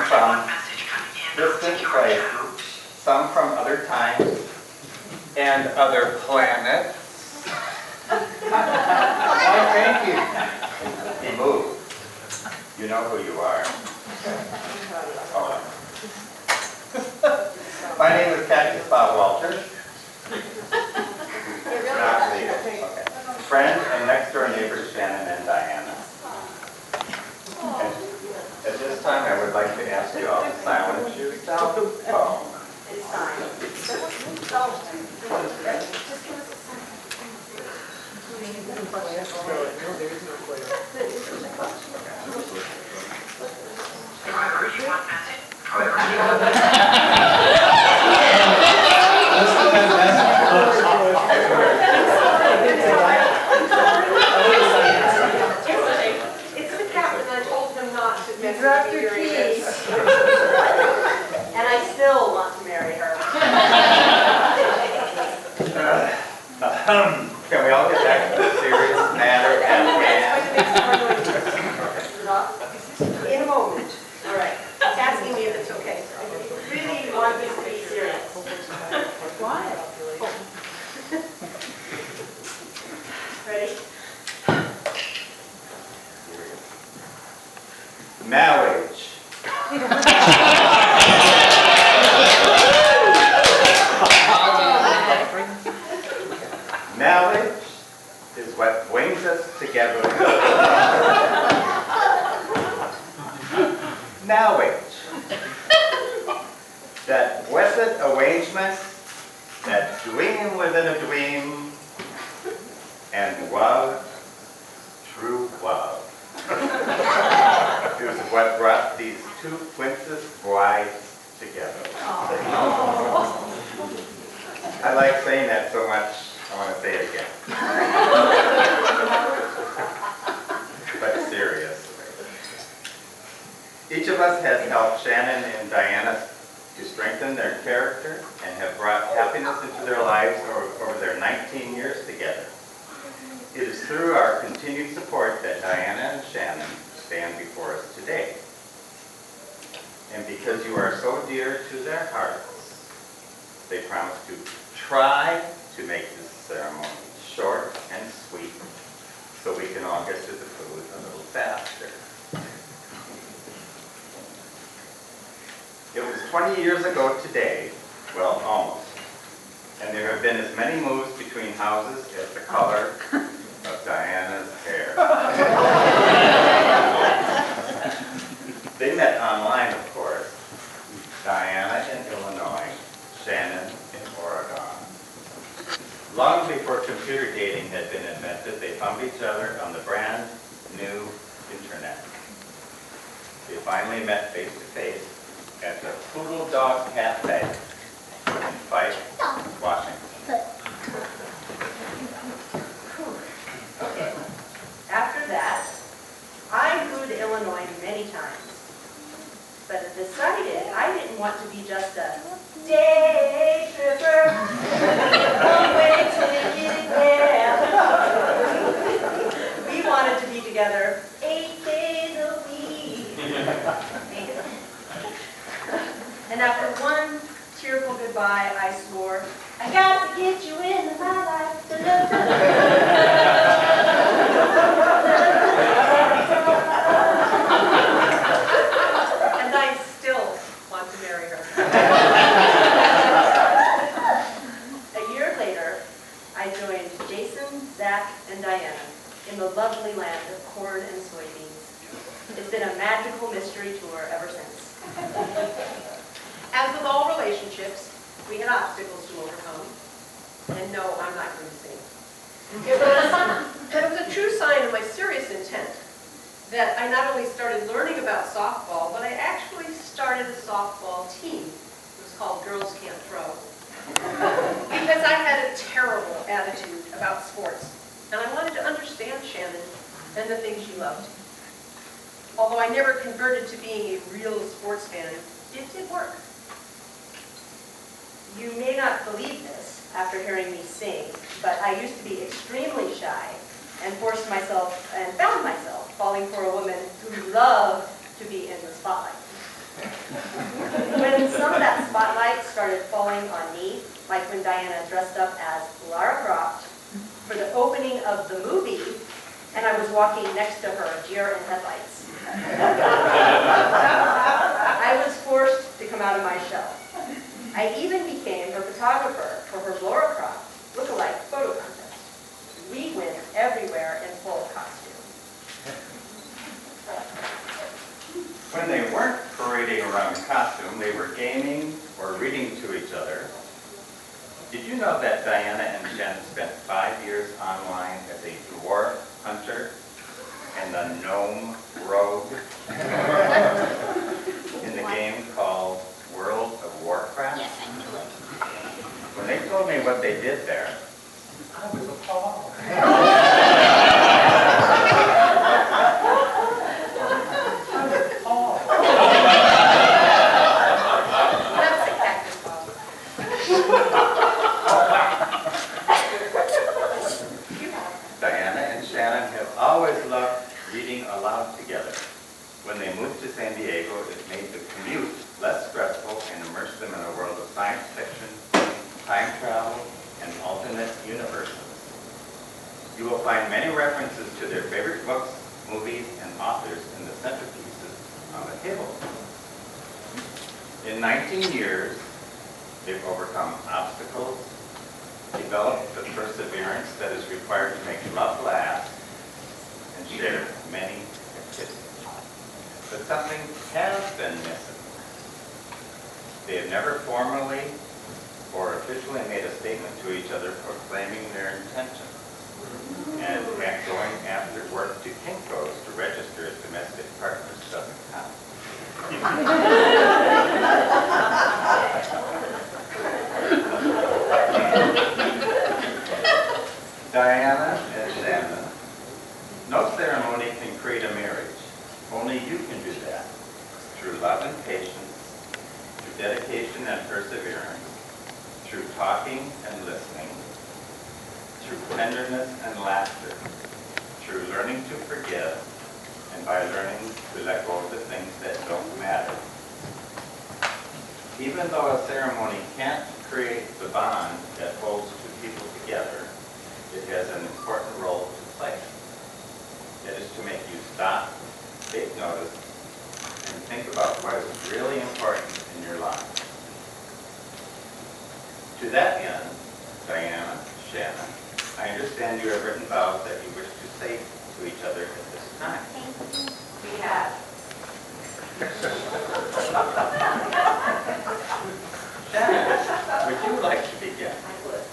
from distant places, some from other times, and other planets. Why, thank you. He moved. You know who you are. Oh. My name is Cactus Bob Walter. Not legal. Okay. Friend and next door neighbors Shannon and Diana. And at this time, I would like to ask you all to silence your cell phone. It's fine. It's the captain. I told him not to mess Dropped with me your during keys. this. And I still want to marry her. Can we all get back to the serious matter at hand? In a moment. All right. It's asking me if it's okay. I really want this to be serious. Why? Ready? Marriage. Marriage is what brings us together. Marriage. That blessed arrangement, that dream within a dream, and love, true love. Is what brought these two princess brides together. I like saying that so much, I want to say it again. But seriously. Each of us has helped Shannon and Diana to strengthen their character and have brought happiness into their lives over their 19 years together. It is through our continued support that Diana and Shannon stand before us today. And because you are so dear to their hearts, they promise to try to make this ceremony short and sweet so we can all get to the food a little faster. It was 20 years ago today, well, almost, and there have been as many moves between houses as the color of Diana's hair. They met online, of course. Diana in Illinois, Shannon in Oregon. Long before computer dating had been invented, they found each other on the brand new internet. They finally met face to face at the Poodle Dog Cafe in Fife, Washington. Okay. After that, I flew to Illinois many times. But I decided I didn't want to be just a day tripper. Long way till we get there. We wanted to be together 8 days a week. And after one tearful goodbye, I swore, I got to get you into my life. And I still want to marry her. A year later, I joined Jason, Zach, and Diana in the lovely land of corn and soybeans. It's been a magical mystery tour ever since. As with all relationships, we had obstacles to overcome. And no, I'm not going to sing. It was a true sign of my serious intent that I not only started learning about softball, but I actually started a softball team. It was called Girls Can't Throw. Because I had a terrible attitude about sports, and I wanted to understand Shannon and the things she loved. Although I never converted to being a real sports fan, it did work. You may not believe this after hearing me sing, but I used to be extremely shy and found myself falling for a woman who loved to be in the spotlight. When some of that spotlight started falling on me, like when Diana dressed up as Lara Croft for the opening of the movie, and I was walking next to her, deer in headlights. I was forced to come out of my shell. I even became her photographer for her Lara Croft look-alike photo contest. We went everywhere in full costume. When they weren't parading around in costume, they were gaming or reading to each other. Did you know that Diana and Shannon spent 5 years online as a dwarf hunter and a gnome rogue in the game called World of Warcraft? Yes, I knew it. When they told me what they did there, I was appalled. That's a cactus ball. Diana and Shannon have always loved reading aloud together. When they moved to San Diego, it made the commute less stressful and immersed them in a world of science fiction, time travel, and alternate universes. You will find many references to their favorite books, movies, and authors in the centerpieces on the table. In 19 years, they've overcome obstacles, developed the perseverance that is required to make love last, and shared many activities. But something has been missing. They have never formally or officially made a statement to each other proclaiming their intentions. And going after work to Kinko's to register as domestic partners doesn't count. Diana and Shannon, no ceremony can create a marriage. Only you can do that. Through love and patience, through dedication and perseverance, through talking and listening, through tenderness and laughter, through learning to forgive, and by learning to let go of the things that don't matter. Even though a ceremony can't create the bond that holds two people together, it has an important role to play. That is to make you stop, take notice, and think about what is really important in your life. To that end, Diana, Shannon, I understand you have written vows that you wish to say to each other at this time. We have. Shannon, would you like to begin? I would.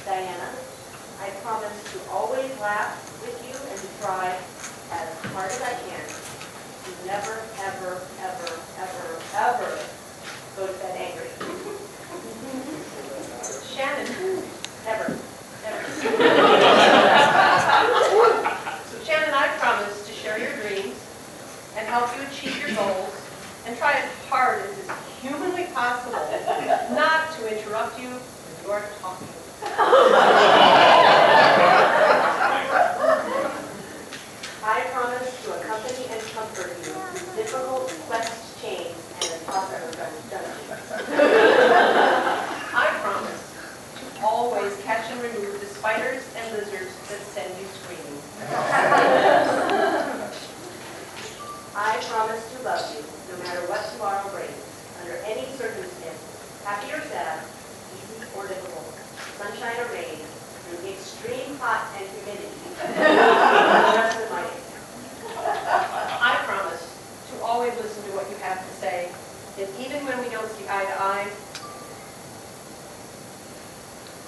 Diana, I promise to always laugh with you and to try as hard as I can to never, ever, ever, ever, ever go to bed angry. Shannon, Ever. Ever. Shannon, I promise to share your dreams and help you achieve your goals and try as hard as is humanly possible not to interrupt you when you're talking. I promise to accompany and comfort you through difficult quest chains and impossible dungeons. I promise to always catch and remove the spiders and lizards that send you screaming. I promise to love you no matter what tomorrow brings, under any circumstances, happy or sad, easy or difficult, sunshine or rain, through the extreme hot and humidity. For the rest of my days. I promise to always listen to what you have to say, and even when we don't see eye to eye,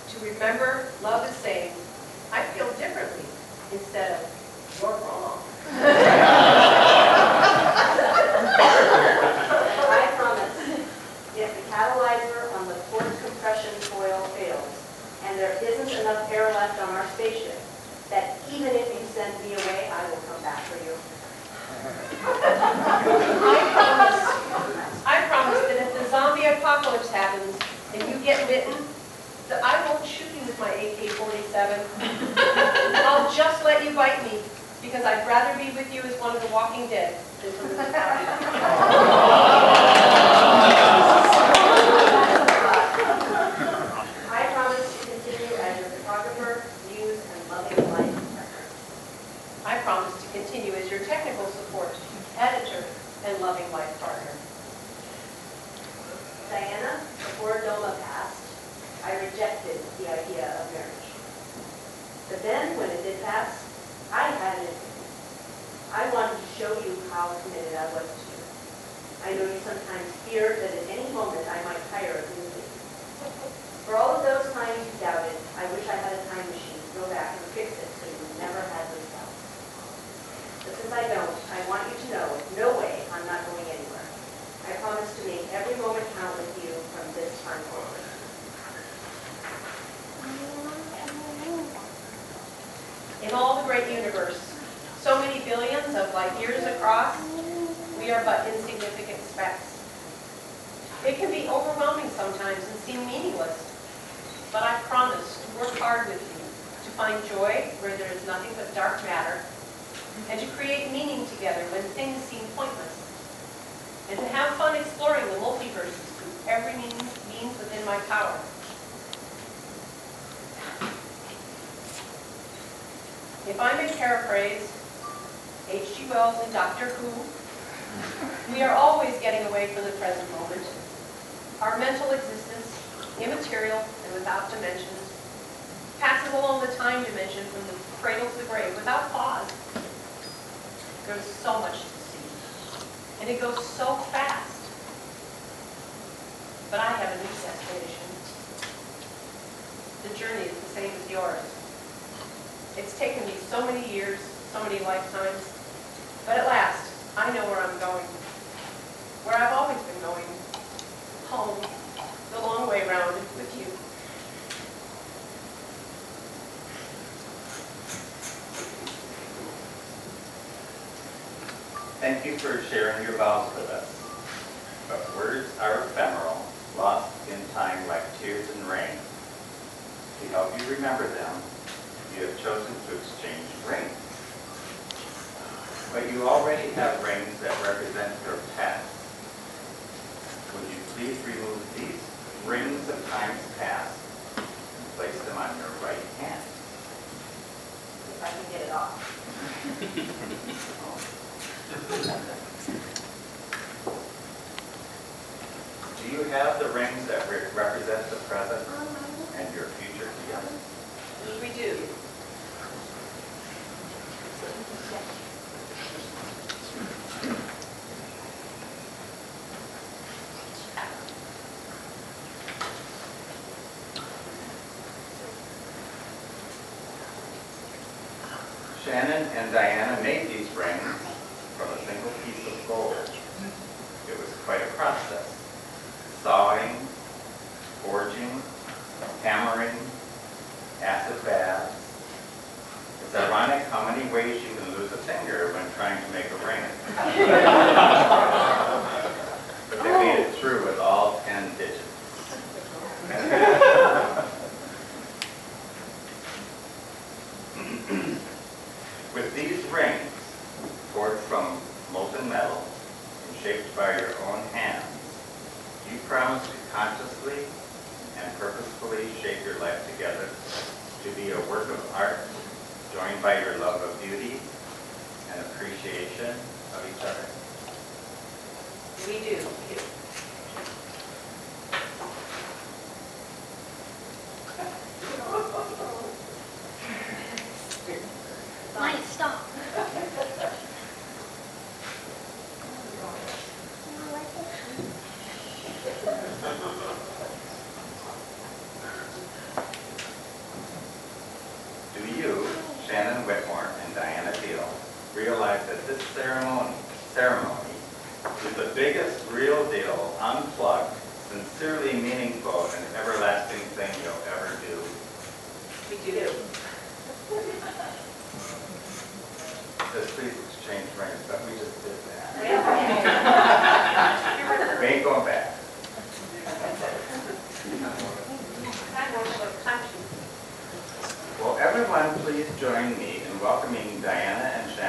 to remember love is saying, I feel differently, instead of, you're wrong. I promise, if the catalyzer on the port compression coil fails, and there isn't enough air left on our spaceship, that even if you send me away, I will come back for you. I promise that if the zombie apocalypse happens and you get bitten, that I won't shoot you with my AK-47. I'll just let you bite me, because I'd rather be with you as one of the walking dead than to live without you. I promise to continue as your photographer, muse, and loving life partner. I promise to continue as your technical support, editor, and loving life partner. Diana, before Doma passed, I rejected the idea of marriage. But then, when it did pass, I had an opinion. I wanted to show you how committed I was to you. I know you sometimes fear that at any moment I might tire of losing you. For all of those times you doubted, I wish I had a time machine to go back and fix it so you never had those doubts. But since I don't, I want you to know, no way, I'm not going anywhere. I promise to make every moment count with you from this time forward. In all the great universe, so many billions of light years across, we are but insignificant specks. It can be overwhelming sometimes and seem meaningless, but I promise to work hard with you, to find joy where there is nothing but dark matter, and to create meaning together when things seem pointless, and to have fun exploring the multiverses through every means within my power. If I may paraphrase H.G. Wells and Doctor Who, we are always getting away from the present moment. Our mental existence, immaterial and without dimensions, passes along the time dimension from the cradle to the grave without pause. There's so much to see, and it goes so fast. But I have a new destination. The journey is the same as yours. It's taken me so many years, so many lifetimes, but at last, I know where I'm going. Where I've always been going. Home, the long way round with you. Thank you for sharing your vows with us. But words are ephemeral, lost in time like tears in rain. To help you remember them, you have chosen to exchange rings. But you already have rings that represent your past. Would you please remove these rings of times past and place them on your right hand? If I can get it off. Do you have the rings that represent the present and your future together? We do. Shannon and Diana made these rings from a single piece of gold. It was quite a process. Sawing, forging, hammering, acid baths. It's ironic how many ways you can lose a finger when trying to make a ring. But they made it through with all 10 digits. With these rings, forged from molten metal and shaped by your own hands, you promise to consciously and purposefully shape your life together to be a work of art, joined by your love of beauty and appreciation of each other. We do. Mine, stop. Do you, Shannon Whitmore and Diana Deal, realize that this ceremony is the biggest real deal, unplugged, sincerely meaningful, and everlasting thing you'll ever do? We do. Says please exchange rings, but we just did that. You're We ain't going back. Well, everyone, please join me in welcoming Diana and Shannon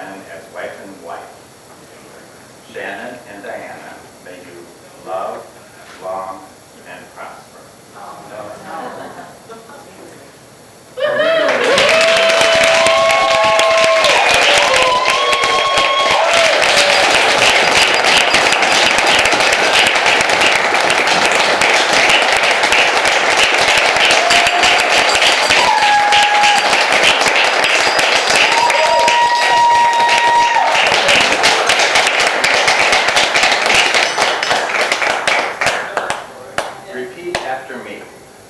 after me.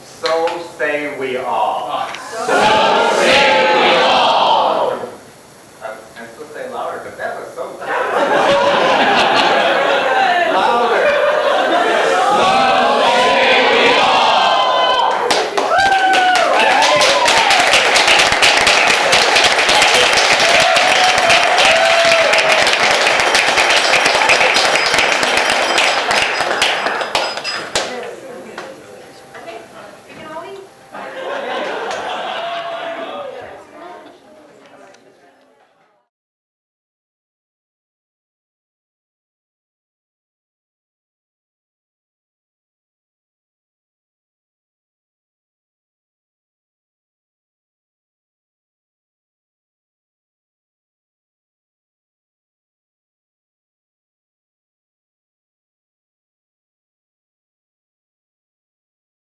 So say we all. So